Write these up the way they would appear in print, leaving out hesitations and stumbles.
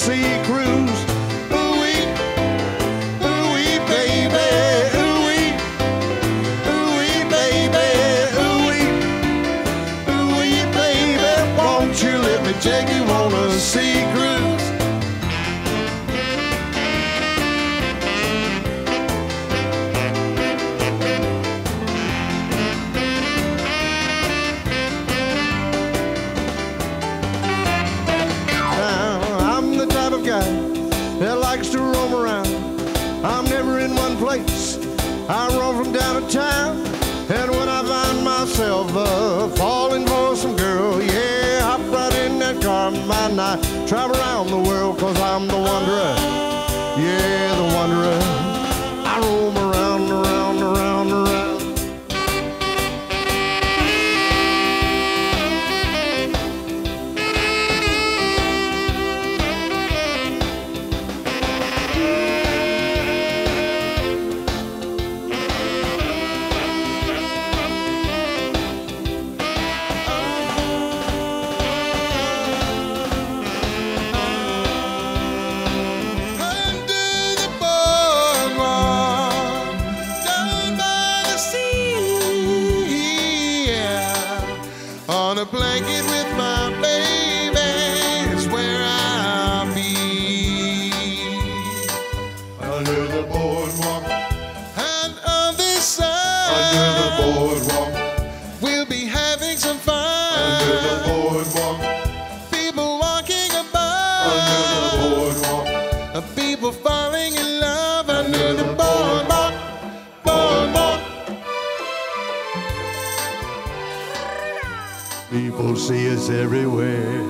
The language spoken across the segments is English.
sea cruise. Ooh-wee, ooh-wee, baby, ooh-wee, ooh-wee, baby, ooh-wee, ooh-wee, baby. Won't you let me take you on a sea cruise? That likes to roam around. I'm never in one place. I roam from down to town. And when I find myself falling for some girl, yeah, hop right in that car of mine. I travel around the world 'cause I'm the wanderer. Yeah, the wanderer. I roam around, around, around, around. On a blanket with my baby is where I'll be. Under the boardwalk and on this side. Under the boardwalk we'll be having some fun. Under the boardwalk people walking about. Under the boardwalk people falling in love. Under the boardwalk, boardwalk. People see us everywhere.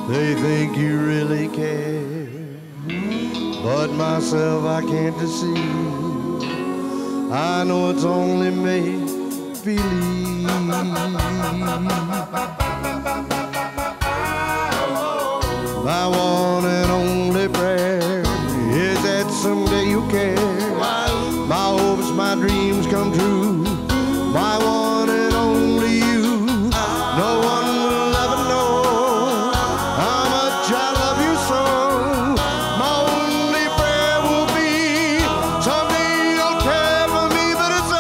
They think you really care. But myself I can't deceive. I know it's only make-believe. My one and only prayer is that someday you care. My hopes, my dreams come true. My one and only you. No one will ever know how much I love you so. My only prayer will be someday you'll care for me, but it's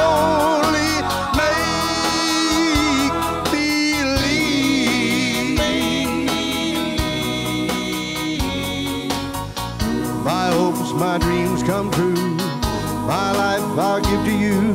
only make-believe. My hopes, my dreams come true. My life I'll give to you.